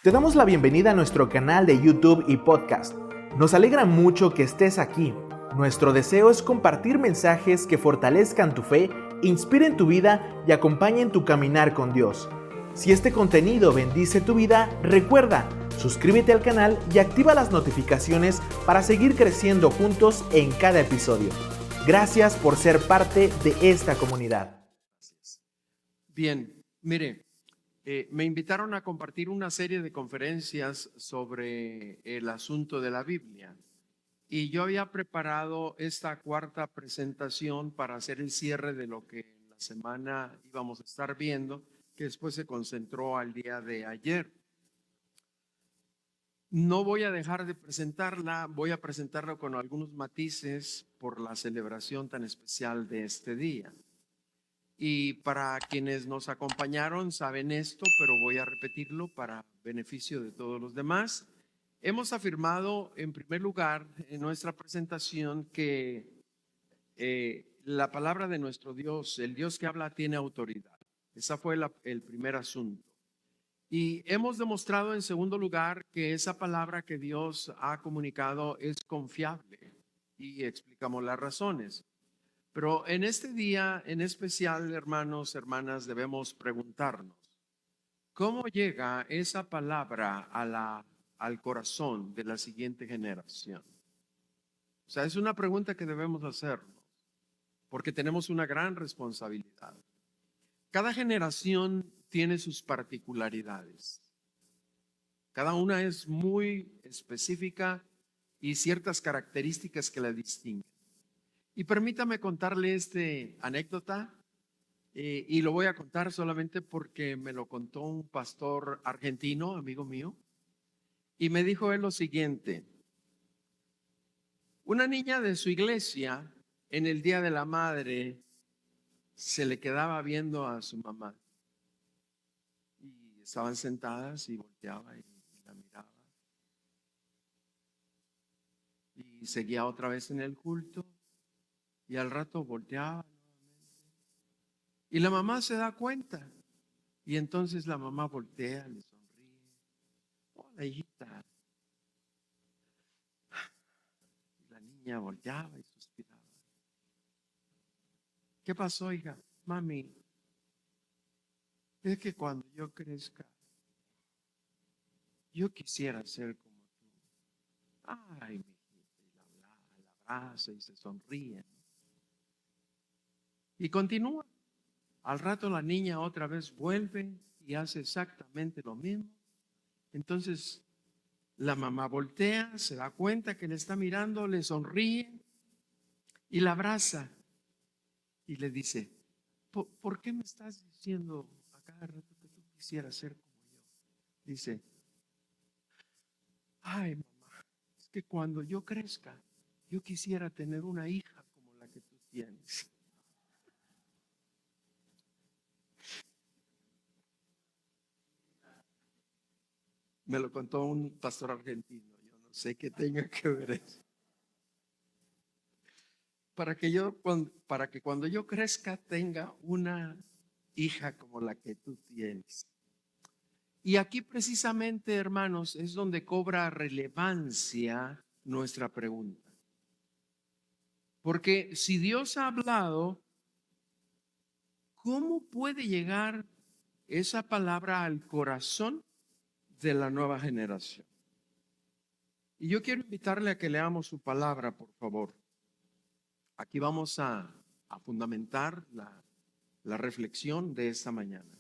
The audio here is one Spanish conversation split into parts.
Te damos la bienvenida a nuestro canal de YouTube y podcast. Nos alegra mucho que estés aquí. Nuestro deseo es compartir mensajes que fortalezcan tu fe, inspiren tu vida y acompañen tu caminar con Dios. Si este contenido bendice tu vida, recuerda, suscríbete al canal y activa las notificaciones para seguir creciendo juntos en cada episodio. Gracias por ser parte de esta comunidad. Bien, mire, me invitaron a compartir una serie de conferencias sobre el asunto de la Biblia. Y yo había preparado esta cuarta presentación para hacer el cierre de lo que en la semana íbamos a estar viendo, que después se concentró al día de ayer. No voy a dejar de presentarla, voy a presentarla con algunos matices por la celebración tan especial de este día. Y para quienes nos acompañaron saben esto, pero voy a repetirlo para beneficio de todos los demás. Hemos afirmado en primer lugar en nuestra presentación que la palabra de nuestro Dios, el Dios que habla, tiene autoridad. Ese fue el primer asunto. Y hemos demostrado en segundo lugar que esa palabra que Dios ha comunicado es confiable y explicamos las razones. Pero en este día en especial, hermanos, hermanas, debemos preguntarnos, ¿cómo llega esa palabra al corazón de la siguiente generación? O sea, es una pregunta que debemos hacernos, porque tenemos una gran responsabilidad. Cada generación tiene sus particularidades. Cada una es muy específica y ciertas características que la distinguen. Y permítame contarle esta anécdota, y lo voy a contar solamente porque me lo contó un pastor argentino, amigo mío, y me dijo él lo siguiente: una niña de su iglesia en el Día de la Madre se le quedaba viendo a su mamá y estaban sentadas y volteaba y la miraba y seguía otra vez en el culto. Y al rato volteaba nuevamente. Y la mamá se da cuenta. Y entonces la mamá voltea, le sonríe. Hola, hijita. Y la niña volteaba y suspiraba. ¿Qué pasó, hija? Mami, es que cuando yo crezca, yo quisiera ser como tú. Ay, mi hijita. Y la abraza y se sonríe. Y continúa. Al rato la niña otra vez vuelve y hace exactamente lo mismo. Entonces la mamá voltea, se da cuenta que le está mirando, le sonríe y la abraza y le dice: ¿Por qué me estás diciendo a cada rato que tú quisieras ser como yo? Dice: ay, mamá, es que cuando yo crezca, yo quisiera tener una hija como la que tú tienes. Me lo contó un pastor argentino. Yo no sé qué tenga que ver eso. Para que cuando yo crezca tenga una hija como la que tú tienes. Y aquí precisamente, hermanos, es donde cobra relevancia nuestra pregunta. Porque si Dios ha hablado, ¿cómo puede llegar esa palabra al corazón de la nueva generación? Y yo quiero invitarle a que leamos su palabra, por favor. Aquí vamos a fundamentar la reflexión de esta mañana.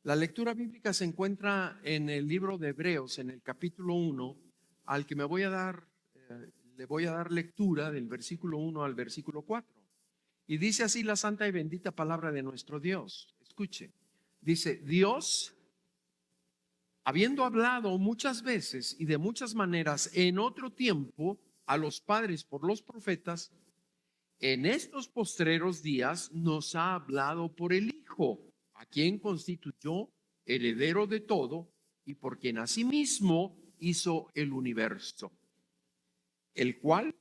La lectura bíblica se encuentra en el libro de Hebreos, en el capítulo 1, al que le voy a dar lectura del versículo 1 al versículo 4. Y dice así la santa y bendita palabra de nuestro Dios. Escuche, dice: Dios, habiendo hablado muchas veces y de muchas maneras en otro tiempo a los padres por los profetas, en estos postreros días nos ha hablado por el Hijo, a quien constituyó heredero de todo y por quien asimismo hizo el universo, el cual,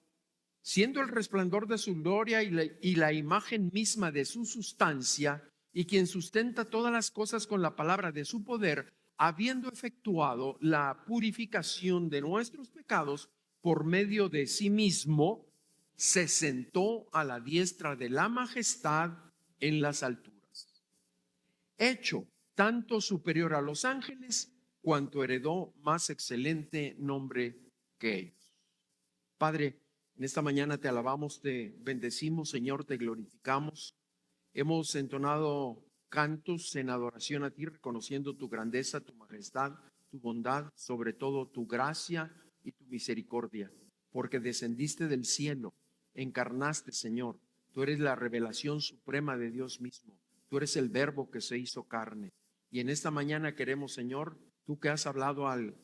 siendo el resplandor de su gloria y la imagen misma de su sustancia, y quien sustenta todas las cosas con la palabra de su poder, habiendo efectuado la purificación de nuestros pecados por medio de sí mismo, se sentó a la diestra de la majestad en las alturas, hecho tanto superior a los ángeles, cuanto heredó más excelente nombre que ellos. Padre, en esta mañana te alabamos, te bendecimos, Señor, te glorificamos. Hemos entonado cantos en adoración a ti, reconociendo tu grandeza, tu majestad, tu bondad, sobre todo tu gracia y tu misericordia, porque descendiste del cielo, encarnaste, Señor. Tú eres la revelación suprema de Dios mismo. Tú eres el verbo que se hizo carne. Y en esta mañana queremos, Señor, tú que has hablado al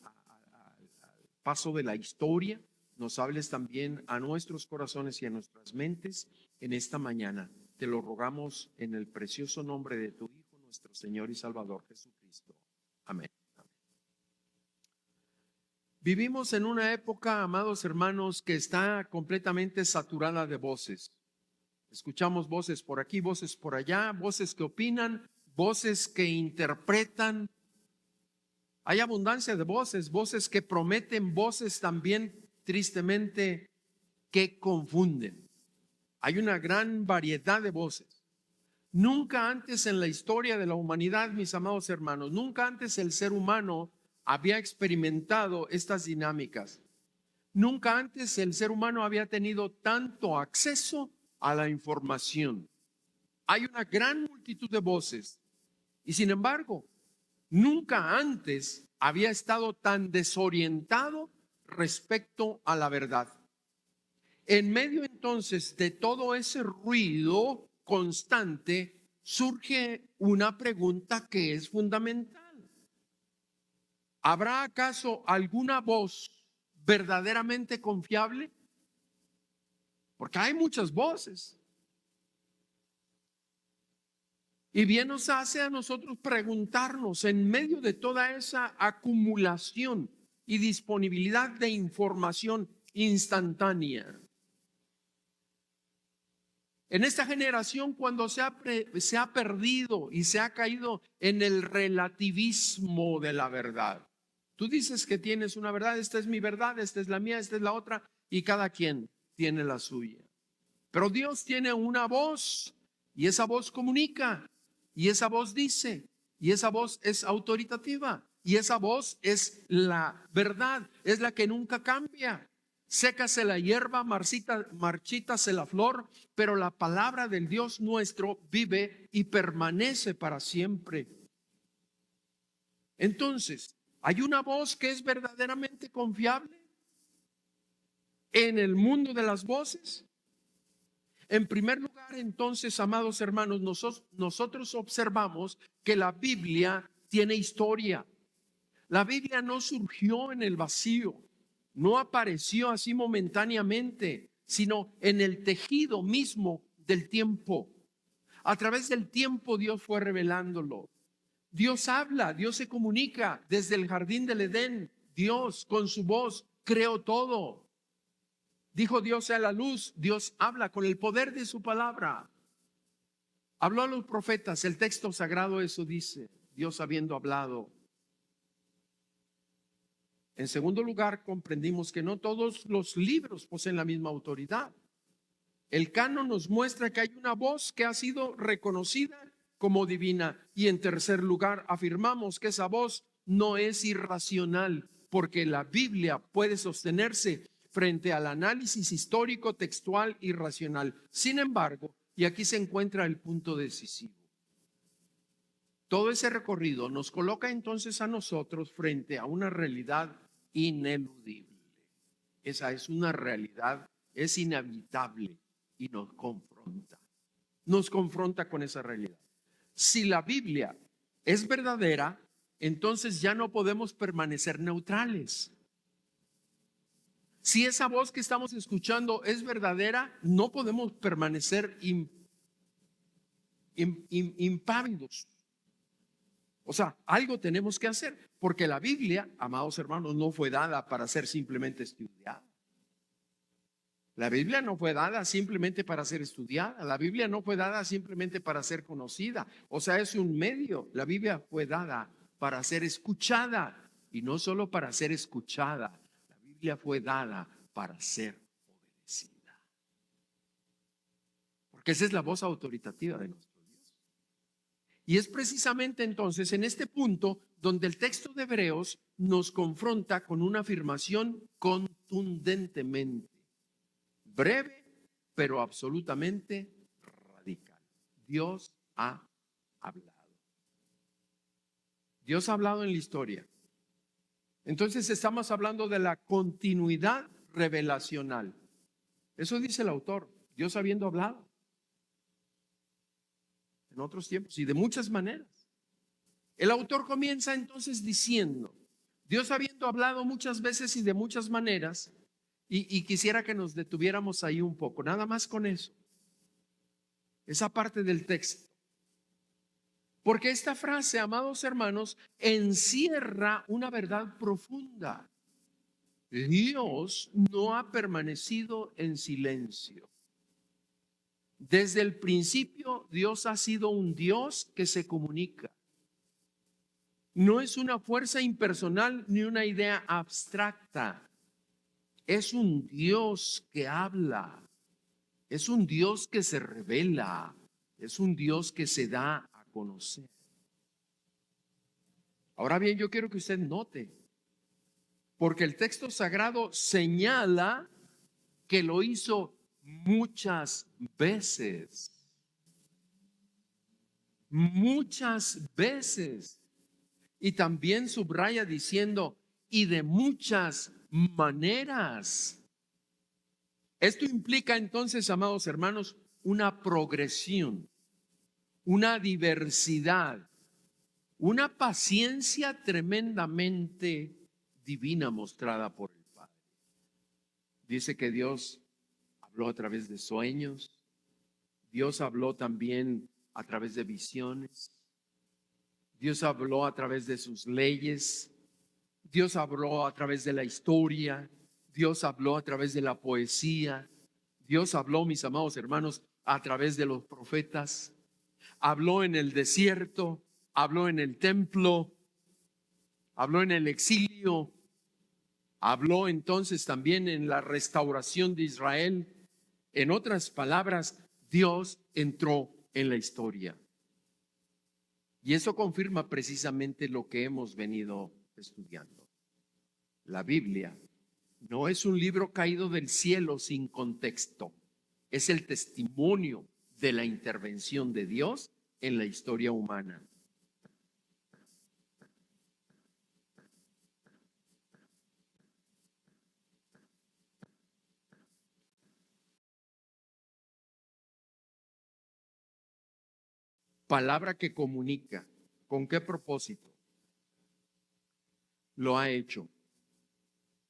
paso de la historia, nos hables también a nuestros corazones y a nuestras mentes en esta mañana. Te lo rogamos en el precioso nombre de tu Hijo, nuestro Señor y Salvador Jesucristo. Amén. Vivimos en una época, amados hermanos, que está completamente saturada de voces. Escuchamos voces por aquí, voces por allá, voces que opinan, voces que interpretan. Hay abundancia de voces, voces que prometen, voces también tristemente que confunden. Hay una gran variedad de voces. Nunca antes en la historia de la humanidad, mis amados hermanos, nunca antes el ser humano había experimentado estas dinámicas. Nunca antes el ser humano había tenido tanto acceso a la información. Hay una gran multitud de voces y sin embargo, nunca antes había estado tan desorientado respecto a la verdad. En medio entonces de todo ese ruido constante, surge una pregunta que es fundamental. ¿Habrá acaso alguna voz verdaderamente confiable? Porque hay muchas voces. Y bien nos hace a nosotros preguntarnos en medio de toda esa acumulación y disponibilidad de información instantánea. En esta generación, cuando se ha perdido y se ha caído en el relativismo de la verdad. Tú dices que tienes una verdad, esta es mi verdad, esta es la mía, esta es la otra, y cada quien tiene la suya. Pero Dios tiene una voz, y esa voz comunica, y esa voz dice, y esa voz es autoritativa, y esa voz es la verdad, es la que nunca cambia. Sécase la hierba, marchítase la flor, pero la palabra del Dios nuestro vive y permanece para siempre. Entonces, ¿hay una voz que es verdaderamente confiable en el mundo de las voces? En primer lugar, entonces, amados hermanos, nosotros observamos que la Biblia tiene historia. La Biblia no surgió en el vacío. No apareció así momentáneamente, sino en el tejido mismo del tiempo. A través del tiempo Dios fue revelándolo. Dios habla, Dios se comunica desde el jardín del Edén. Dios con su voz creó todo. Dijo Dios sea la luz. Dios habla con el poder de su palabra. Habló a los profetas. El texto sagrado eso dice. Dios habiendo hablado. En segundo lugar, comprendimos que no todos los libros poseen la misma autoridad. El canon nos muestra que hay una voz que ha sido reconocida como divina. Y en tercer lugar, afirmamos que esa voz no es irracional, porque la Biblia puede sostenerse frente al análisis histórico, textual y racional. Sin embargo, y aquí se encuentra el punto decisivo. Todo ese recorrido nos coloca entonces a nosotros frente a una realidad ineludible. Esa es una realidad, es inevitable y nos confronta. Nos confronta con esa realidad. Si la Biblia es verdadera, entonces ya no podemos permanecer neutrales. Si esa voz que estamos escuchando es verdadera, no podemos permanecer impávidos. O sea, algo tenemos que hacer, porque la Biblia, amados hermanos, no fue dada para ser simplemente estudiada. La Biblia no fue dada simplemente para ser estudiada. La Biblia no fue dada simplemente para ser conocida. O sea, es un medio. La Biblia fue dada para ser escuchada, y no solo para ser escuchada, la Biblia fue dada para ser obedecida. Porque esa es la voz autoritativa de nuestro Dios. Y es precisamente entonces en este punto donde el texto de Hebreos nos confronta con una afirmación contundentemente breve, pero absolutamente radical. Dios ha hablado. Dios ha hablado en la historia. Entonces estamos hablando de la continuidad revelacional. Eso dice el autor, Dios habiendo hablado en otros tiempos y de muchas maneras. El autor comienza entonces diciendo, Dios habiendo hablado muchas veces y de muchas maneras, y quisiera que nos detuviéramos ahí un poco, nada más con eso, esa parte del texto. Porque esta frase, amados hermanos, encierra una verdad profunda. Dios no ha permanecido en silencio. Desde el principio, Dios ha sido un Dios que se comunica. No es una fuerza impersonal ni una idea abstracta. Es un Dios que habla. Es un Dios que se revela. Es un Dios que se da a conocer. Ahora bien, yo quiero que usted note, porque el texto sagrado señala que lo hizo muchas veces. Muchas veces. Y también subraya diciendo, y de muchas maneras. Esto implica entonces, amados hermanos, una progresión, una diversidad, una paciencia tremendamente divina mostrada por el Padre. Dice que Dios habló a través de sueños, Dios habló también a través de visiones, Dios habló a través de sus leyes, Dios habló a través de la historia, Dios habló a través de la poesía, Dios habló, mis amados hermanos, a través de los profetas, habló en el desierto, habló en el templo, habló en el exilio, habló entonces también en la restauración de Israel. En otras palabras, Dios entró en la historia. Y eso confirma precisamente lo que hemos venido estudiando. La Biblia no es un libro caído del cielo sin contexto. Es el testimonio de la intervención de Dios en la historia humana. Palabra que comunica. ¿Con qué propósito? Lo ha hecho.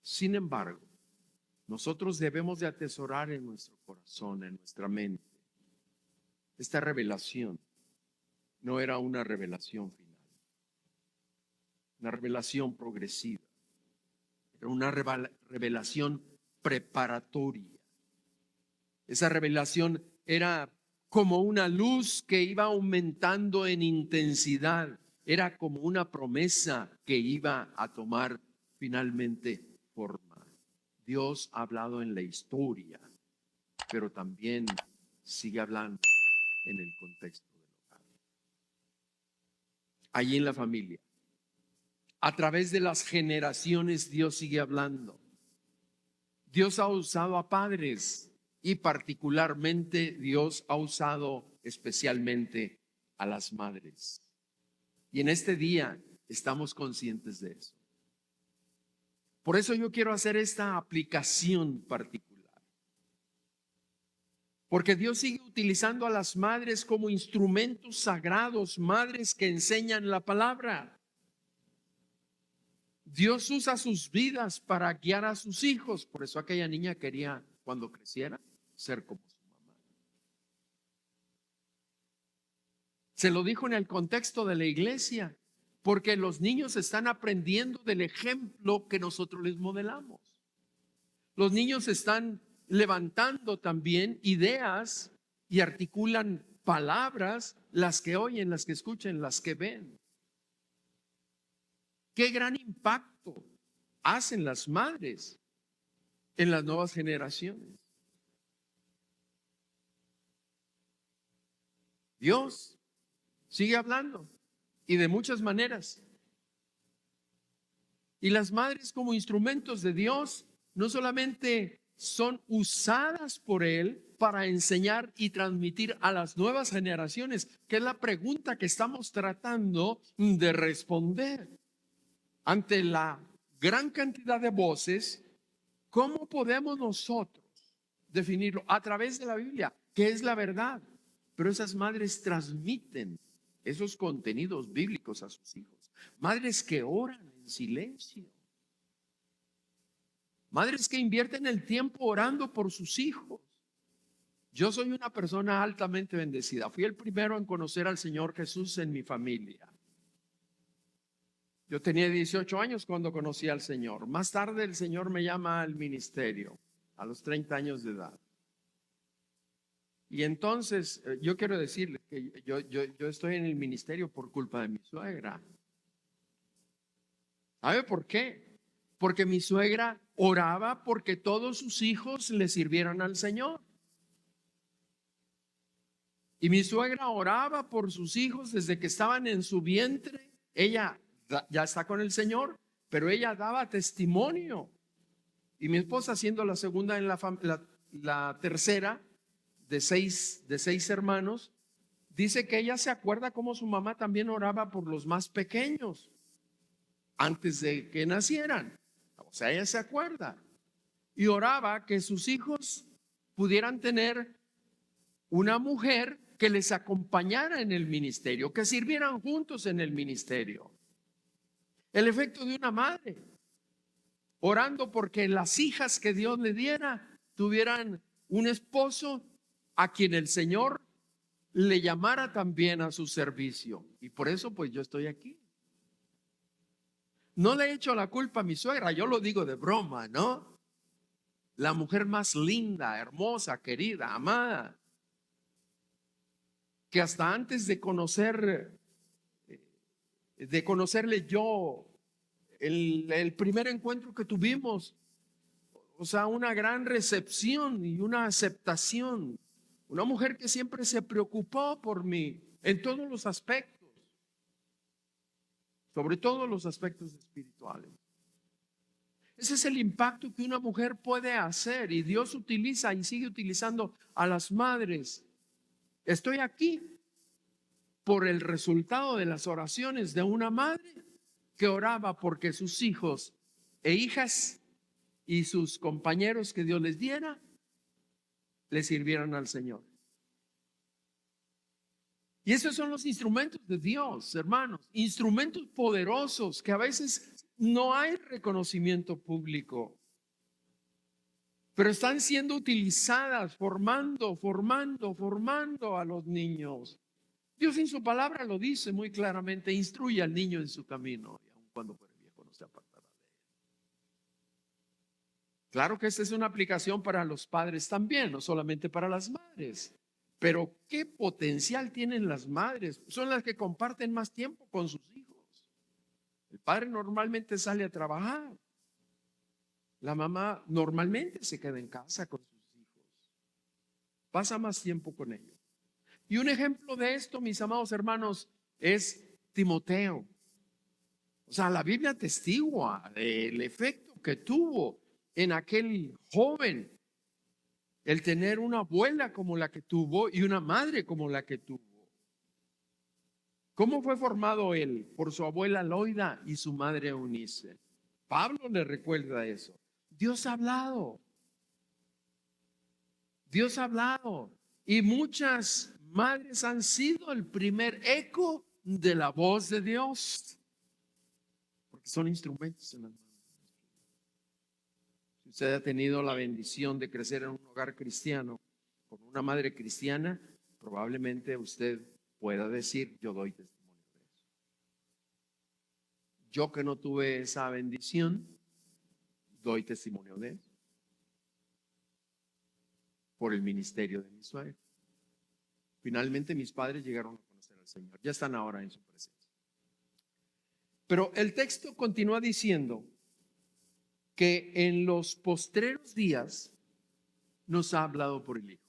Sin embargo, nosotros debemos de atesorar en nuestro corazón, en nuestra mente, esta revelación. No era una revelación final, una revelación progresiva, era una revelación preparatoria. Esa revelación era como una luz que iba aumentando en intensidad, era como una promesa que iba a tomar finalmente forma. Dios ha hablado en la historia, pero también sigue hablando en el contexto del hogar. Allí en la familia, a través de las generaciones, Dios sigue hablando. Dios ha usado a padres y particularmente Dios ha usado especialmente a las madres. Y en este día estamos conscientes de eso. Por eso yo quiero hacer esta aplicación particular. Porque Dios sigue utilizando a las madres como instrumentos sagrados, madres que enseñan la palabra. Dios usa sus vidas para guiar a sus hijos. Por eso aquella niña quería, cuando creciera, ser como su mamá. Se lo dijo en el contexto de la iglesia, porque los niños están aprendiendo del ejemplo que nosotros les modelamos. Los niños están levantando también ideas y articulan palabras, las que oyen, las que escuchan, las que ven. qué gran impacto hacen las madres en las nuevas generaciones. Dios sigue hablando y de muchas maneras. Y las madres como instrumentos de Dios no solamente son usadas por Él para enseñar y transmitir a las nuevas generaciones, que es la pregunta que estamos tratando de responder. Ante la gran cantidad de voces, ¿cómo podemos nosotros definirlo? A través de la Biblia, que es la verdad. Pero esas madres transmiten esos contenidos bíblicos a sus hijos. Madres que oran en silencio. Madres que invierten el tiempo orando por sus hijos. Yo soy una persona altamente bendecida. Fui el primero en conocer al Señor Jesús en mi familia. Yo tenía 18 años cuando conocí al Señor. Más tarde el Señor me llama al ministerio, a los 30 años de edad. Y entonces yo quiero decirle que yo estoy en el ministerio por culpa de mi suegra. ¿Sabe por qué? Porque mi suegra oraba porque todos sus hijos le sirvieran al Señor. Y mi suegra oraba por sus hijos desde que estaban en su vientre. Ella ya está con el Señor, pero ella daba testimonio. Y mi esposa, siendo la segunda en la tercera de seis hermanos, dice que ella se acuerda cómo su mamá también oraba por los más pequeños antes de que nacieran. O sea, ella se acuerda. Y oraba que sus hijos pudieran tener una mujer que les acompañara en el ministerio, que sirvieran juntos en el ministerio. El efecto de una madre orando porque las hijas que Dios le diera tuvieran un esposo a quien el Señor le llamara también a su servicio. Y por eso pues yo estoy aquí. No le he hecho la culpa a mi suegra, yo lo digo de broma, ¿no? La mujer más linda, hermosa, querida, amada, que hasta antes de conocerle yo, el primer encuentro que tuvimos, o sea, una gran recepción y una aceptación. Una mujer que siempre se preocupó por mí en todos los aspectos, sobre todo los aspectos espirituales. Ese es el impacto que una mujer puede hacer, y Dios utiliza y sigue utilizando a las madres. Estoy aquí por el resultado de las oraciones de una madre que oraba porque sus hijos e hijas y sus compañeros que Dios les diera le sirvieran al Señor. Y esos son los instrumentos de Dios, hermanos, instrumentos poderosos que a veces no hay reconocimiento público, pero están siendo utilizadas formando a los niños. Dios en su palabra lo dice muy claramente: instruye al niño en su camino, y aun cuando fuere viejo no se apartará de él. Claro que esta es una aplicación para los padres también, no solamente para las madres. Pero ¿qué potencial tienen las madres? Son las que comparten más tiempo con sus hijos. El padre normalmente sale a trabajar. La mamá normalmente se queda en casa con sus hijos. Pasa más tiempo con ellos. Y un ejemplo de esto, mis amados hermanos, es Timoteo. O sea, la Biblia atestigua el efecto que tuvo en aquel joven el tener una abuela como la que tuvo y una madre como la que tuvo. ¿Cómo fue formado él? Por su abuela Loida y su madre Eunice. Pablo le recuerda eso. Dios ha hablado. Dios ha hablado. Y muchas madres han sido el primer eco de la voz de Dios, porque son instrumentos en las manos. Si usted ha tenido la bendición de crecer en un hogar cristiano con una madre cristiana, probablemente usted pueda decir: yo doy testimonio de eso. Yo, que no tuve esa bendición, doy testimonio de eso por el ministerio de mi suegra. Finalmente mis padres llegaron a conocer al Señor, ya están ahora en su presencia. Pero el texto continúa diciendo que en los postreros días nos ha hablado por el Hijo.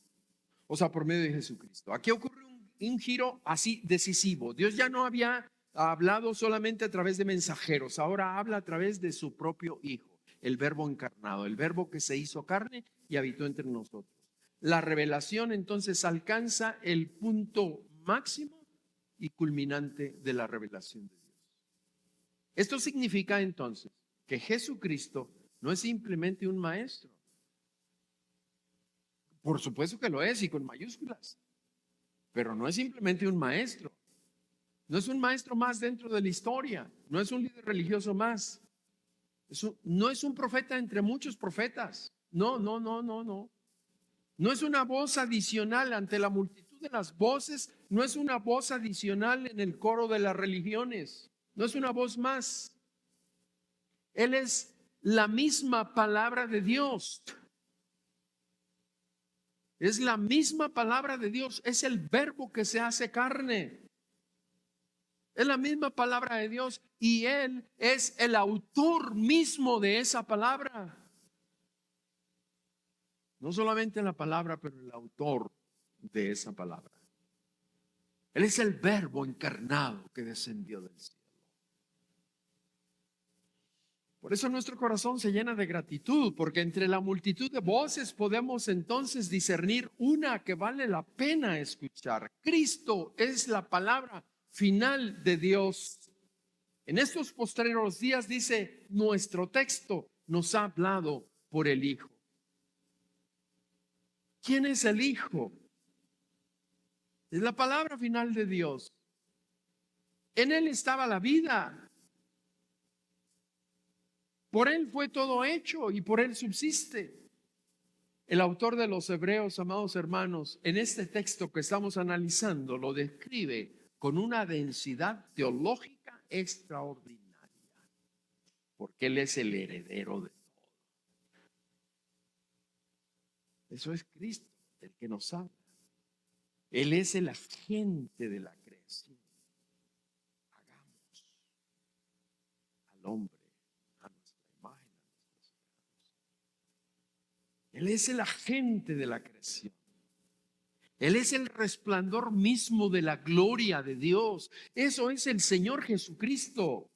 O sea, por medio de Jesucristo. Aquí ocurre un giro así decisivo. Dios ya no había hablado solamente a través de mensajeros, ahora habla a través de su propio Hijo, el Verbo encarnado, el Verbo que se hizo carne y habitó entre nosotros. La revelación entonces alcanza el punto máximo y culminante de la revelación de Dios. Esto significa entonces que Jesucristo no es simplemente un maestro. Por supuesto que lo es y con mayúsculas, pero no es simplemente un maestro. No es un maestro más dentro de la historia, no es un líder religioso más. No es un profeta entre muchos profetas. No. No es una voz adicional ante la multitud de las voces, no es una voz adicional en el coro de las religiones, no es una voz más. Él es la misma palabra de Dios. Es la misma palabra de Dios, es el Verbo que se hace carne. Es la misma palabra de Dios y Él es el autor mismo de esa palabra. No solamente la palabra, pero el autor de esa palabra. Él es el Verbo encarnado que descendió del cielo. Por eso nuestro corazón se llena de gratitud, porque entre la multitud de voces podemos entonces discernir una que vale la pena escuchar. Cristo es la palabra final de Dios. En estos postreros días, dice nuestro texto, nos ha hablado por el Hijo. ¿Quién es el Hijo? Es la palabra final de Dios. En Él estaba la vida. Por Él fue todo hecho y por Él subsiste. El autor de los Hebreos, amados hermanos, en este texto que estamos analizando, lo describe con una densidad teológica extraordinaria, porque Él es el heredero de todo. Eso es Cristo, el que nos habla. Él es el agente de la creación. Hagamos al hombre a nuestra imagen, a nuestra semejanza. Él es el agente de la creación. Él es el resplandor mismo de la gloria de Dios. Eso es el Señor Jesucristo.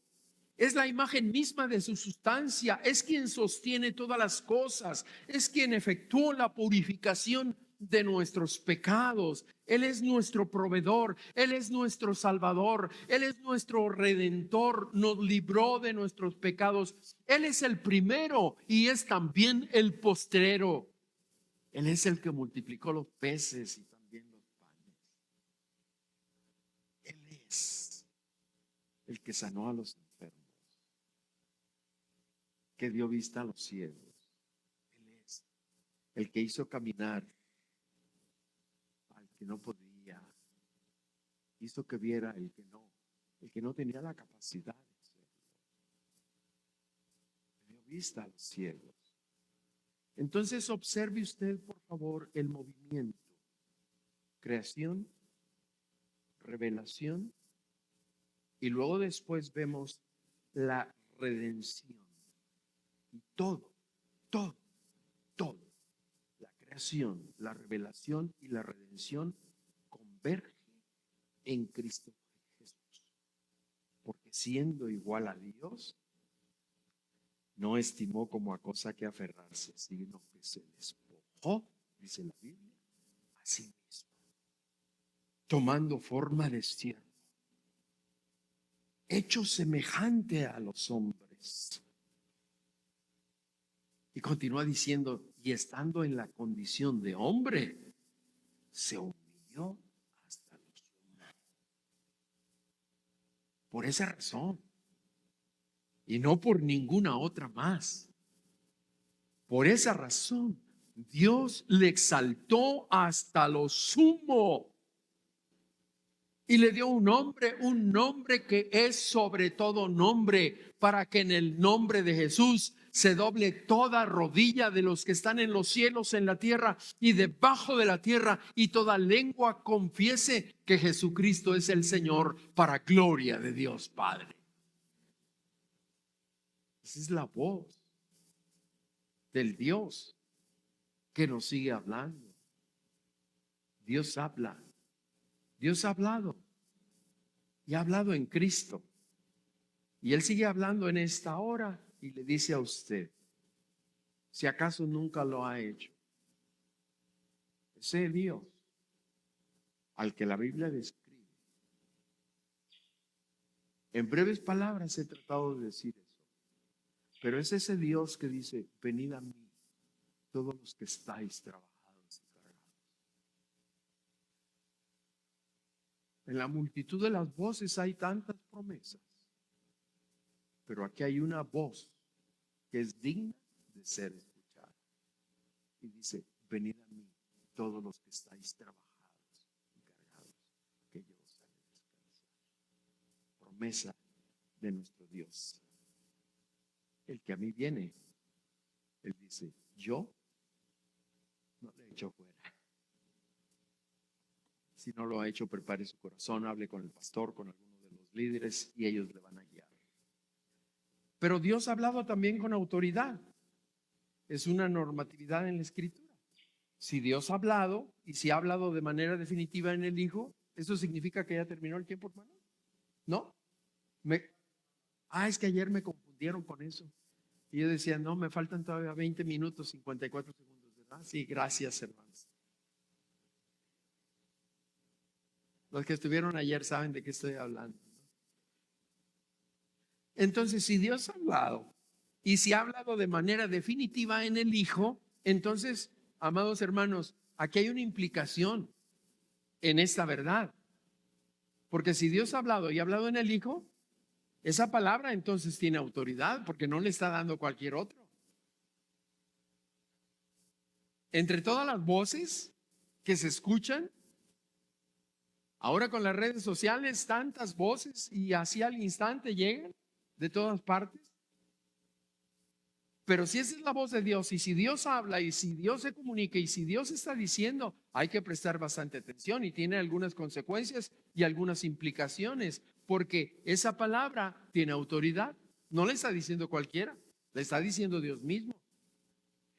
Es la imagen misma de su sustancia. Es quien sostiene todas las cosas. Es quien efectuó la purificación de nuestros pecados. Él es nuestro proveedor. Él es nuestro salvador. Él es nuestro redentor. Nos libró de nuestros pecados. Él es el primero y es también el postrero. Él es el que multiplicó los peces y también los panes. Él es el que sanó a los enfermos, que dio vista a los ciegos. Él es el que hizo caminar al que no podía, hizo que viera el que no tenía la capacidad de hacerlo. Dio vista a los ciegos. Entonces observe usted, por favor, el movimiento: creación, revelación, y luego después vemos la redención. Y todo, la creación, la revelación y la redención converge en Cristo Jesús. Porque siendo igual a Dios, no estimó como a cosa que aferrarse, sino que se despojó, dice la Biblia, a sí mismo, tomando forma de siervo, hecho semejante a los hombres. Y continúa diciendo, y estando en la condición de hombre, se humilló hasta lo sumo. Por esa razón, y no por ninguna otra más. Por esa razón, Dios le exaltó hasta lo sumo y le dio un nombre que es sobre todo nombre, para que en el nombre de Jesús se doble toda rodilla de los que están en los cielos, en la tierra y debajo de la tierra, y toda lengua confiese que Jesucristo es el Señor, para gloria de Dios Padre. Esa es la voz del Dios que nos sigue hablando. Dios habla. Dios ha hablado y ha hablado en Cristo. Y Él sigue hablando en esta hora y le dice a usted, si acaso nunca lo ha hecho, ese Dios al que la Biblia describe. En breves palabras he tratado de decir eso. Pero es ese Dios que dice, venid a mí, todos los que estáis trabajados y cargados. En la multitud de las voces hay tantas promesas, pero aquí hay una voz que es digna de ser escuchada. Y dice, venid a mí, todos los que estáis trabajados y cargados, que yo os haré descansar. Promesa de nuestro Dios. El que a mí viene, Él dice, yo no le echo fuera. Si no lo ha hecho, prepare su corazón, hable con el pastor, con alguno de los líderes y ellos le van a guiar. Pero Dios ha hablado también con autoridad. Es una normatividad en la Escritura. Si Dios ha hablado y si ha hablado de manera definitiva en el Hijo, ¿eso significa que ya terminó el tiempo, hermano? ¿No? Es que ayer me confundieron con eso. Y yo decía, no, me faltan todavía 20 minutos, 54 segundos, ¿verdad? Sí, gracias, hermanos. Los que estuvieron ayer saben de qué estoy hablando. Entonces, si Dios ha hablado y si ha hablado de manera definitiva en el Hijo, entonces, amados hermanos, aquí hay una implicación en esta verdad. Porque si Dios ha hablado y ha hablado en el Hijo, esa palabra entonces tiene autoridad porque no le está dando cualquier otro. Entre todas las voces que se escuchan, ahora con las redes sociales, tantas voces y así al instante llegan de todas partes. Pero si esa es la voz de Dios y si Dios habla y si Dios se comunica y si Dios está diciendo, hay que prestar bastante atención y tiene algunas consecuencias y algunas implicaciones, porque esa palabra tiene autoridad. No le está diciendo cualquiera, le está diciendo Dios mismo.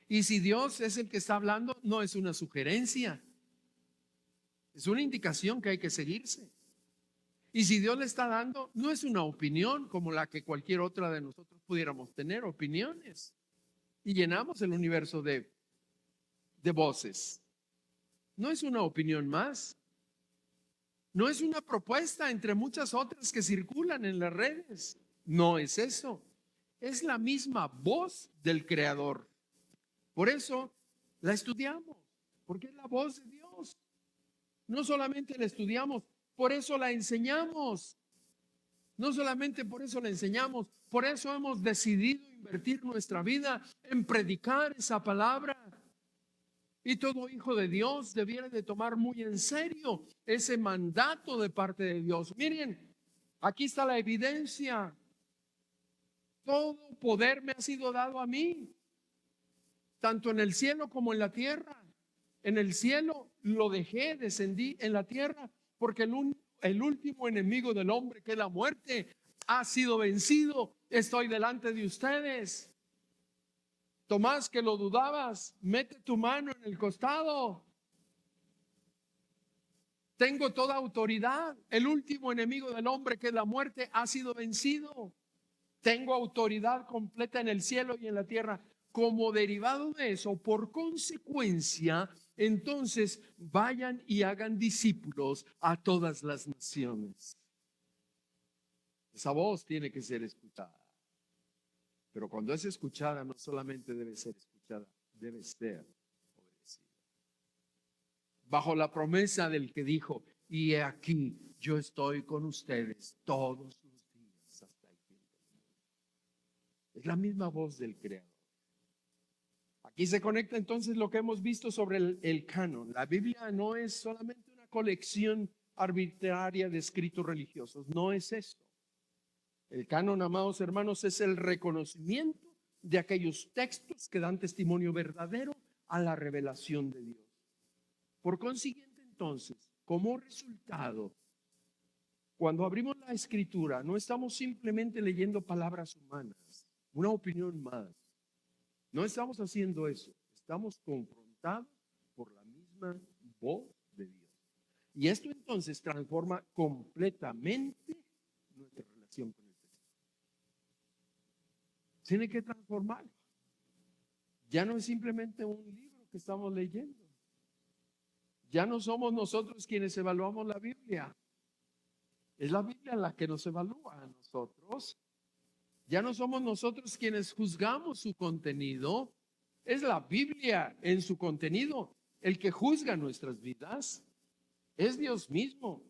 Y si Dios es el que está hablando, no es una sugerencia, es una indicación que hay que seguirse. Y si Dios le está dando, no es una opinión como la que cualquier otra de nosotros pudiéramos tener, opiniones. Y llenamos el universo de voces. No es una opinión más. No es una propuesta entre muchas otras que circulan en las redes. No es eso. Es la misma voz del Creador. Por eso la estudiamos, porque es la voz de Dios. No solamente la estudiamos, por eso la enseñamos. No solamente por eso la enseñamos, por eso hemos decidido invertir nuestra vida en predicar esa palabra. Y todo hijo de Dios debiera de tomar muy en serio ese mandato de parte de Dios. Miren, aquí está la evidencia. Todo poder me ha sido dado a mí, tanto en el cielo como en la tierra. En el cielo lo dejé, descendí en la tierra, porque el último enemigo del hombre, que es la muerte, ha sido vencido. Estoy delante de ustedes. Tomás, que lo dudabas, mete tu mano en el costado. Tengo toda autoridad. El último enemigo del hombre, que es la muerte, ha sido vencido. Tengo autoridad completa en el cielo y en la tierra. Como derivado de eso, por consecuencia, entonces vayan y hagan discípulos a todas las naciones. Esa voz tiene que ser escuchada. Pero cuando es escuchada, no solamente debe ser escuchada, debe ser obedecida. Bajo la promesa del que dijo, y he aquí, yo estoy con ustedes todos los días hasta el fin del mundo. Es la misma voz del Creador. Aquí se conecta entonces lo que hemos visto sobre el canon. La Biblia no es solamente una colección arbitraria de escritos religiosos, no es esto. El canon, amados hermanos, es el reconocimiento de aquellos textos que dan testimonio verdadero a la revelación de Dios. Por consiguiente, entonces, como resultado, cuando abrimos la escritura, no estamos simplemente leyendo palabras humanas, una opinión más. No estamos haciendo eso. Estamos confrontados por la misma voz de Dios. Y esto entonces transforma completamente nuestra relación con el texto. Tiene que transformar. Ya no es simplemente un libro que estamos leyendo. Ya no somos nosotros quienes evaluamos la Biblia. Es la Biblia la que nos evalúa a nosotros. Ya no somos nosotros quienes juzgamos su contenido. Es la Biblia en su contenido el que juzga nuestras vidas. Es Dios mismo.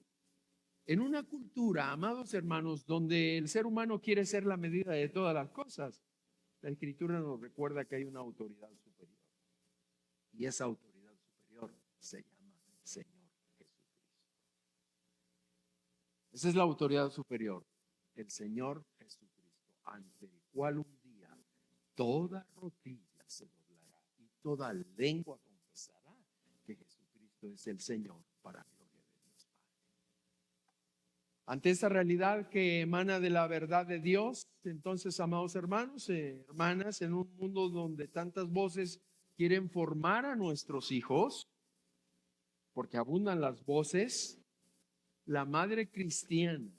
En una cultura, amados hermanos, donde el ser humano quiere ser la medida de todas las cosas, la Escritura nos recuerda que hay una autoridad superior. Y esa autoridad superior se llama Señor Jesucristo. Esa es la autoridad superior, el Señor Jesucristo, ante el cual un día toda rodilla se doblará y toda lengua confesará que Jesucristo es el Señor para gloria de Dios Padre. Ante esta realidad que emana de la verdad de Dios, entonces, amados hermanos, hermanas, en un mundo donde tantas voces quieren formar a nuestros hijos, porque abundan las voces, la madre cristiana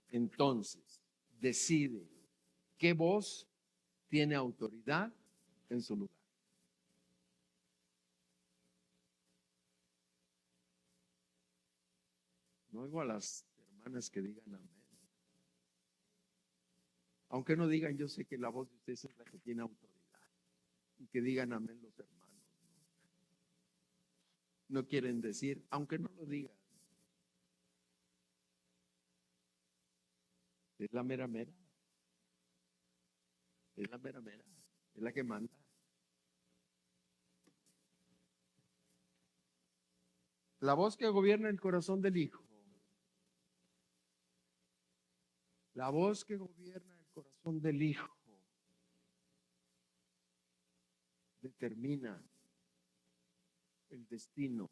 entonces decide qué voz tiene autoridad en su lugar. No oigo a las hermanas que digan amén. Aunque no digan, yo sé que la voz de ustedes es la que tiene autoridad. Y que digan amén los hermanos. No quieren decir, aunque no lo digan. Es la mera mera. Es la mera mera. Es la que manda. La voz que gobierna el corazón del Hijo. La voz que gobierna el corazón del Hijo determina el destino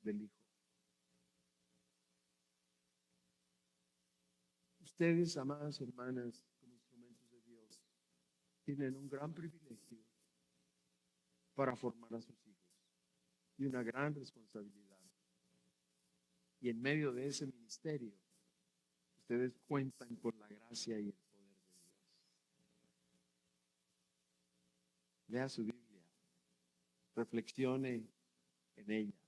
del Hijo. Ustedes, amadas hermanas, como instrumentos de Dios, tienen un gran privilegio para formar a sus hijos y una gran responsabilidad. Y en medio de ese ministerio, ustedes cuentan con la gracia y el poder de Dios. Lea su Biblia, reflexione en ella,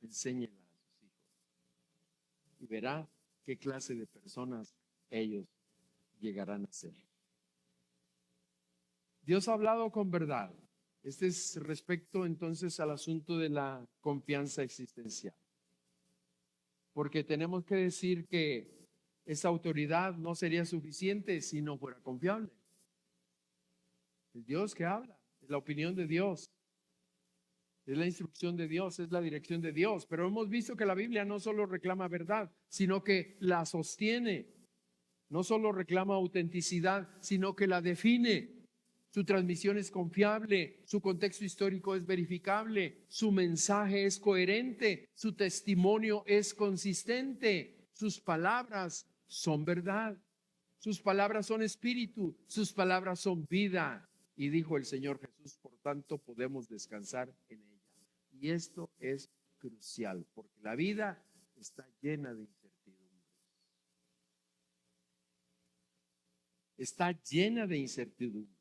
enséñela a sus hijos y verá qué clase de personas ellos llegarán a ser. Dios ha hablado con verdad. Este es respecto entonces al asunto de la confianza existencial. Porque tenemos que decir que esa autoridad no sería suficiente si no fuera confiable. Es Dios que habla, es la opinión de Dios, es la instrucción de Dios, es la dirección de Dios. Pero hemos visto que la Biblia no solo reclama verdad, sino que la sostiene. No solo reclama autenticidad, sino que la define. Su transmisión es confiable, su contexto histórico es verificable, su mensaje es coherente, su testimonio es consistente, sus palabras son verdad, sus palabras son espíritu, sus palabras son vida. Y dijo el Señor Jesús, por tanto podemos descansar en ella. Y esto es crucial, porque la vida está llena de incertidumbre. Está llena de incertidumbre.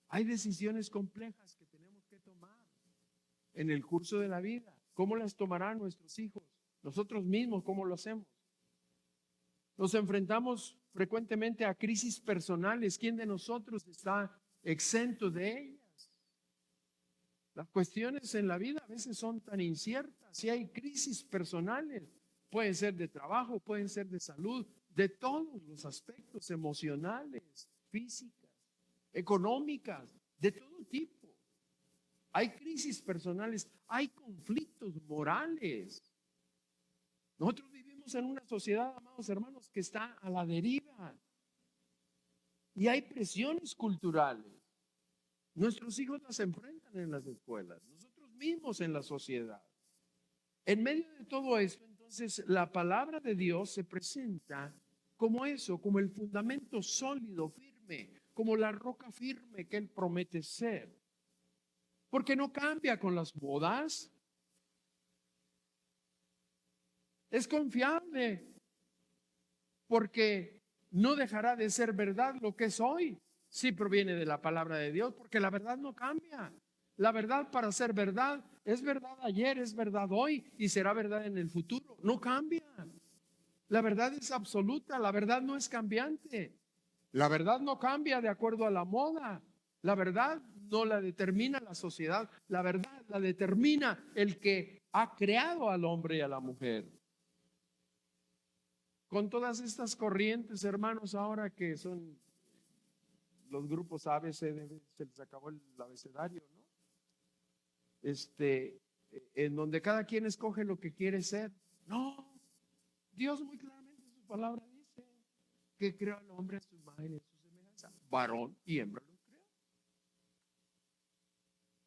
Hay decisiones complejas que tenemos que tomar en el curso de la vida. ¿Cómo las tomarán nuestros hijos? Nosotros mismos, ¿cómo lo hacemos? Nos enfrentamos frecuentemente a crisis personales. ¿Quién de nosotros está exento de ellas? Las cuestiones en la vida a veces son tan inciertas. Si hay crisis personales, pueden ser de trabajo, pueden ser de salud, de todos los aspectos emocionales, físicas, económicas, de todo tipo. Hay crisis personales, hay conflictos morales. Nosotros vivimos en una sociedad, amados hermanos, que está a la deriva. Y hay presiones culturales. Nuestros hijos las enfrentan en las escuelas, nosotros mismos en la sociedad. En medio de todo esto, entonces, la palabra de Dios se presenta como eso, como el fundamento sólido, firme, como la roca firme que Él promete ser. Porque no cambia con las modas. Es confiable. Porque no dejará de ser verdad lo que es hoy. Sí proviene de la palabra de Dios, porque la verdad no cambia. La verdad, para ser verdad, es verdad ayer, es verdad hoy y será verdad en el futuro. No cambia. La verdad es absoluta, la verdad no es cambiante. La verdad no cambia de acuerdo a la moda. La verdad no la determina la sociedad. La verdad la determina el que ha creado al hombre y a la mujer. Con todas estas corrientes, hermanos, ahora que son los grupos ABCD, se les acabó el abecedario, ¿no? En donde cada quien escoge lo que quiere ser. No, Dios muy claramente en su palabra dice que creó al hombre a su imagen y a su semejanza, varón y hembra lo creó.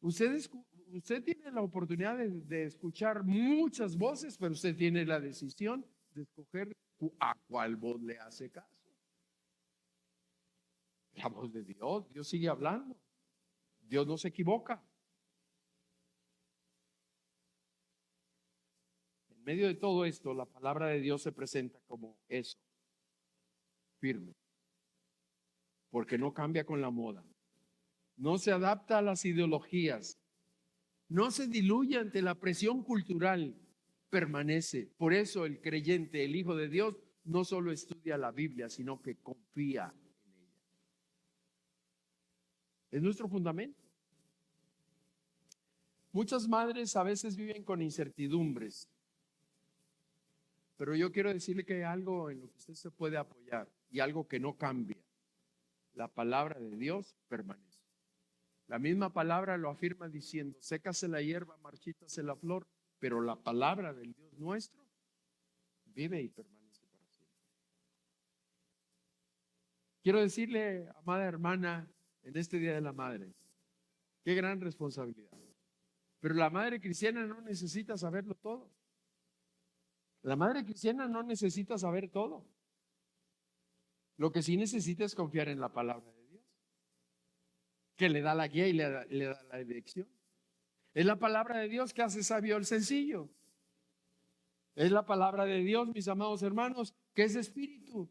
Usted tiene la oportunidad de escuchar muchas voces, pero usted tiene la decisión de escoger a cuál voz le hace caso. La voz de Dios, Dios sigue hablando. Dios no se equivoca. En medio de todo esto, la palabra de Dios se presenta como eso, firme, porque no cambia con la moda, no se adapta a las ideologías, no se diluye ante la presión cultural, permanece. Por eso el creyente, el Hijo de Dios, no solo estudia la Biblia, sino que confía en ella. Es nuestro fundamento. Muchas madres a veces viven con incertidumbres, pero yo quiero decirle que hay algo en lo que usted se puede apoyar y algo que no cambia. La palabra de Dios permanece. La misma palabra lo afirma diciendo: sécase la hierba, marchítase la flor, pero la palabra del Dios nuestro vive y permanece para siempre. Quiero decirle, amada hermana, en este Día de la Madre, qué gran responsabilidad. Pero la madre cristiana no necesita saberlo todo. La madre cristiana no necesita saber todo. Lo que sí necesita es confiar en la palabra de Dios, que le da la guía y le da la dirección. Es la palabra de Dios que hace sabio al sencillo. Es la palabra de Dios, mis amados hermanos, que es espíritu.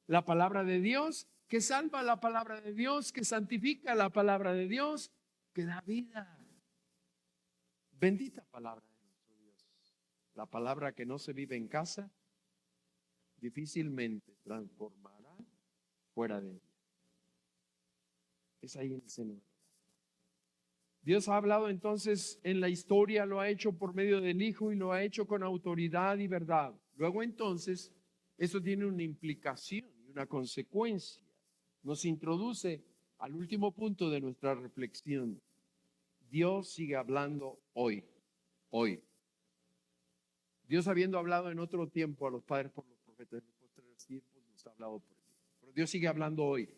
La palabra de Dios que salva, la palabra de Dios que santifica, la palabra de Dios que da vida. Bendita palabra de nuestro Dios. La palabra que no se vive en casa difícilmente transformará fuera de ella. Es ahí en el seno. Dios ha hablado entonces en la historia, lo ha hecho por medio del Hijo y lo ha hecho con autoridad y verdad. Luego entonces, eso tiene una implicación y una consecuencia. Nos introduce al último punto de nuestra reflexión. Dios sigue hablando hoy. Dios, habiendo hablado en otro tiempo a los padres por los profetas, en los posteriores tiempos nos ha hablado por Dios. Pero Dios sigue hablando hoy.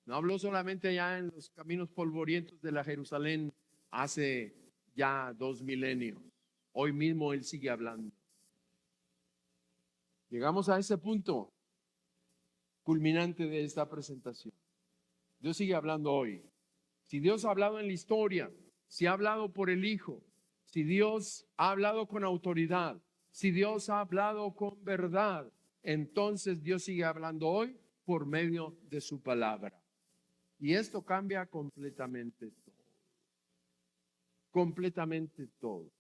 No habló solamente allá en los caminos polvorientos de la Jerusalén hace ya 2 milenios. Hoy mismo Él sigue hablando. Llegamos a ese punto culminante de esta presentación. Dios sigue hablando hoy. Si Dios ha hablado en la historia, si ha hablado por el Hijo, si Dios ha hablado con autoridad, si Dios ha hablado con verdad, entonces Dios sigue hablando hoy por medio de su palabra. Y esto cambia completamente todo. Completamente todo.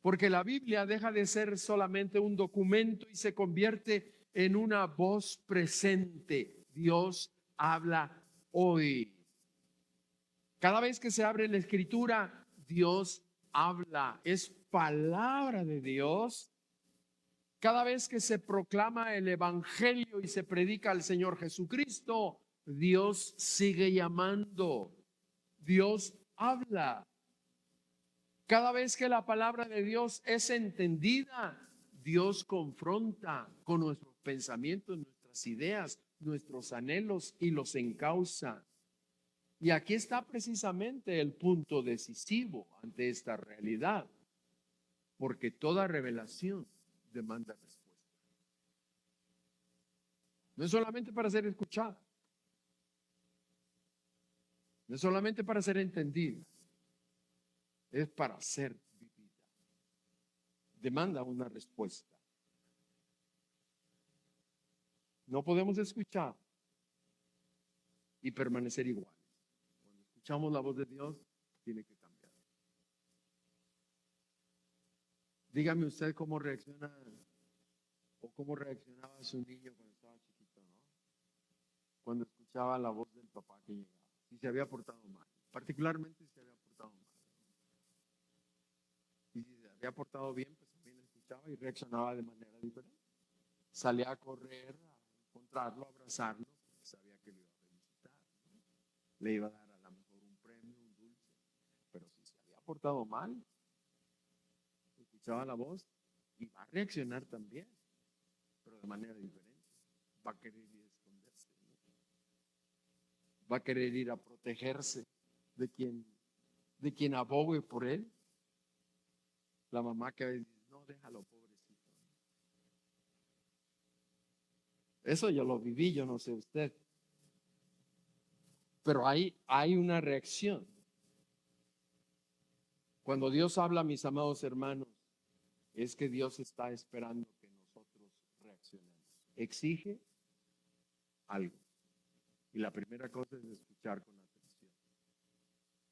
Porque la Biblia deja de ser solamente un documento y se convierte en una voz presente. Dios habla hoy. Cada vez que se abre la Escritura, Dios habla. Es palabra de Dios. Cada vez que se proclama el Evangelio y se predica al Señor Jesucristo, Dios sigue llamando. Dios habla. Cada vez que la palabra de Dios es entendida, Dios confronta con nuestros pensamientos, nuestras ideas, nuestros anhelos y los encausa. Y aquí está precisamente el punto decisivo ante esta realidad, porque toda revelación demanda respuesta. No es solamente para ser escuchada, No es solamente para ser entendida, es para ser vivida. Demanda una respuesta. No podemos escuchar y permanecer igual. Cuando escuchamos la voz de Dios, tiene que cambiar. Dígame usted cómo reacciona o cómo reaccionaba su niño cuando estaba chiquito, ¿no? Cuando escuchaba la voz del papá que llegaba. Si se había portado mal. Particularmente si se había portado mal. Y si se había portado bien, pues también escuchaba y reaccionaba de manera diferente. Salía a correr, a encontrarlo, a abrazarlo, porque sabía que lo iba a felicitar, ¿no? Le iba a dar a lo mejor un premio, un dulce. Pero si se había portado mal, escuchaba la voz y va a reaccionar también, pero de manera diferente. Va a querer ir a esconderse, ¿no? Va a querer ir a protegerse de quien abogue por él. La mamá que a veces dice, no, déjalo, pobrecito. Eso yo lo viví, yo no sé usted. Pero hay una reacción. Cuando Dios habla, mis amados hermanos, es que Dios está esperando que nosotros reaccionemos. Exige algo. Y la primera cosa es escuchar con atención.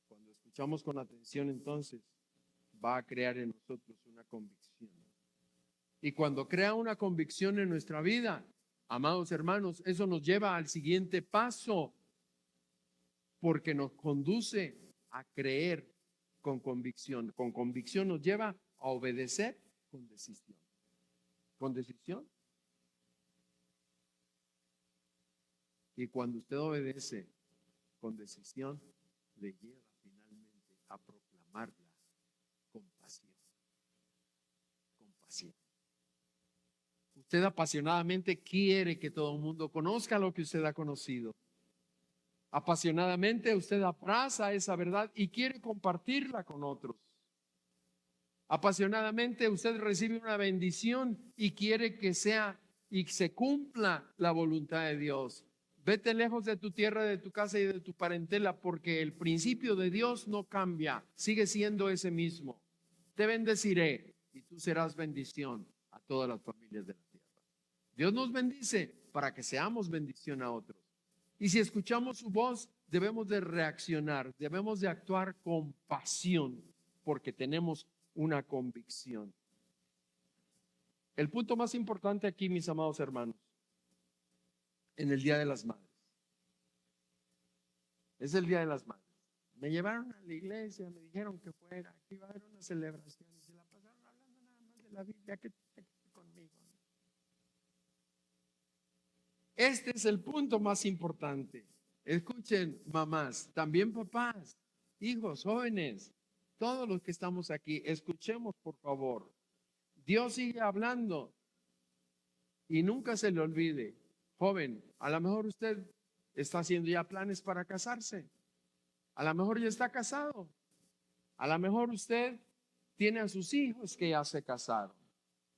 Cuando escuchamos con atención, entonces va a crear en nosotros una convicción. Y cuando crea una convicción en nuestra vida, amados hermanos, eso nos lleva al siguiente paso, porque nos conduce a creer con convicción. Con convicción nos lleva a obedecer con decisión. Con decisión. Y cuando usted obedece con decisión, le lleva finalmente a proclamarla con pasión. Con pasión. Usted apasionadamente quiere que todo el mundo conozca lo que usted ha conocido. Apasionadamente usted abraza esa verdad y quiere compartirla con otros. Apasionadamente usted recibe una bendición y quiere que sea y se cumpla la voluntad de Dios. Vete lejos de tu tierra, de tu casa y de tu parentela, porque el principio de Dios no cambia, sigue siendo ese mismo. Te bendeciré y tú serás bendición a todas las familias de la tierra. Dios nos bendice para que seamos bendición a otros. Y si escuchamos su voz, debemos de reaccionar, debemos de actuar con pasión, porque tenemos una convicción. El punto más importante aquí, mis amados hermanos, en el Día de las Madres, es el Día de las Madres. Me llevaron a la iglesia, me dijeron que fuera, que iba a haber una celebración y se la pasaron hablando nada más de la Biblia, que conmigo. Este es el punto más importante. Escuchen, mamás, también papás, hijos, jóvenes, todos los que estamos aquí, escuchemos por favor. Dios sigue hablando y nunca se le olvide. Joven, a lo mejor usted está haciendo ya planes para casarse. A lo mejor ya está casado. A lo mejor usted tiene a sus hijos que ya se casaron.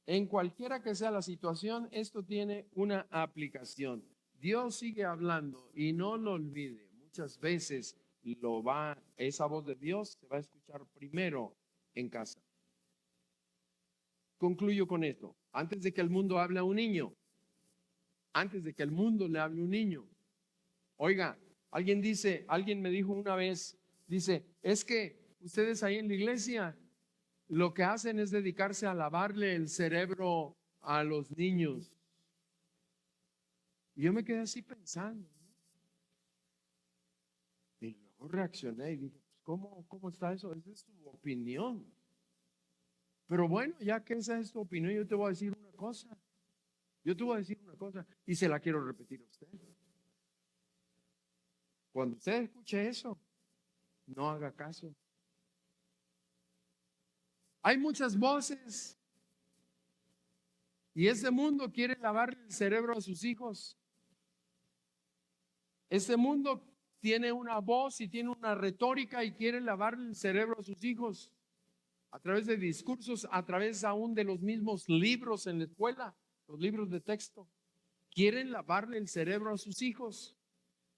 En cualquiera que sea la situación, esto tiene una aplicación. Dios sigue hablando y no lo olvide. Muchas veces esa voz de Dios se va a escuchar primero en casa. Concluyo con esto. Antes de que el mundo hable a un niño, antes de que el mundo le hable a un niño, oiga, alguien me dijo una vez, dice, es que ustedes ahí en la iglesia lo que hacen es dedicarse a lavarle el cerebro a los niños. Y yo me quedé así pensando, ¿no? Y luego reaccioné y dije, pues, ¿cómo está eso? Esa es su opinión. Pero bueno, ya que esa es tu opinión, yo te voy a decir una cosa. Y se la quiero repetir a usted. Cuando usted escuche eso, no haga caso. Hay muchas voces y este mundo quiere lavar el cerebro a sus hijos. Este mundo tiene una voz y tiene una retórica y quiere lavar el cerebro a sus hijos a través de discursos, a través aún de los mismos libros en la escuela, los libros de texto. Quieren lavarle el cerebro a sus hijos.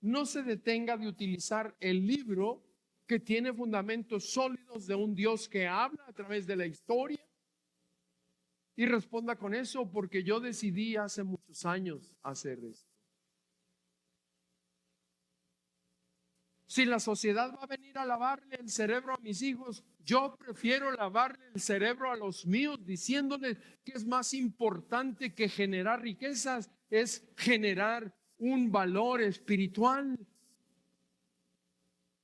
no se detenga de utilizar el libro que tiene fundamentos sólidos de un Dios que habla a través de la historia y responda con eso, porque yo decidí hace muchos años hacer esto. Si la sociedad va a venir a lavarle el cerebro a mis hijos, yo prefiero lavarle el cerebro a los míos, diciéndoles que es más importante que generar riquezas, es generar un valor espiritual.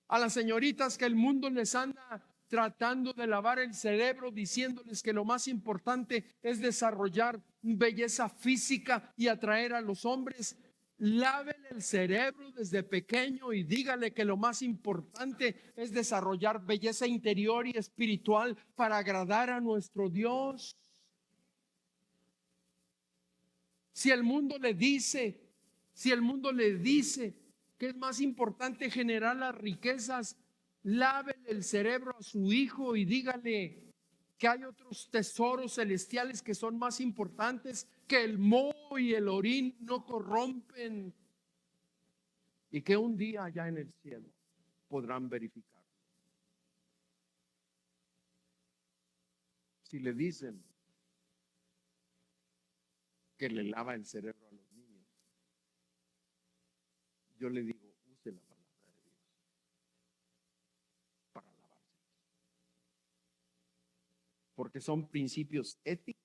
A las señoritas que el mundo les anda tratando de lavar el cerebro, diciéndoles que lo más importante es desarrollar belleza física y atraer a los hombres, lávele el cerebro desde pequeño y dígale que lo más importante es desarrollar belleza interior y espiritual para agradar a nuestro Dios. Si el mundo le dice que es más importante generar las riquezas, lávele el cerebro a su hijo y dígale que hay otros tesoros celestiales que son más importantes, que el moho y el orín no corrompen, y que un día allá en el cielo podrán verificar. Si le dicen que le lava el cerebro a los niños, yo le digo, use la palabra de Dios para lavarse, porque son principios éticos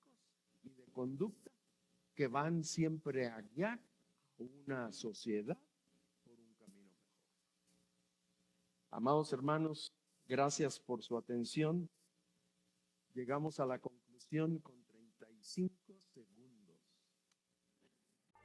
y de conducta que van siempre a guiar a una sociedad por un camino mejor. Amados hermanos, gracias por su atención. Llegamos a la conclusión con 35 segundos.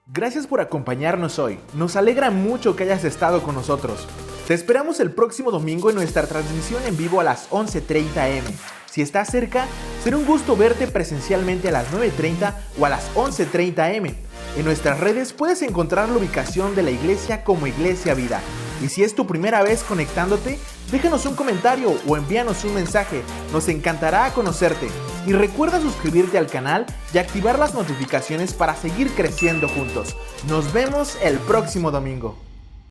Gracias por acompañarnos hoy. Nos alegra mucho que hayas estado con nosotros. Te esperamos el próximo domingo en nuestra transmisión en vivo a las 11:30 am. Si estás cerca, será un gusto verte presencialmente a las 9:30 o a las 11:30 am. En nuestras redes puedes encontrar la ubicación de la iglesia como Iglesia Vida. Y si es tu primera vez conectándote, déjanos un comentario o envíanos un mensaje. Nos encantará conocerte. Y recuerda suscribirte al canal y activar las notificaciones para seguir creciendo juntos. Nos vemos el próximo domingo.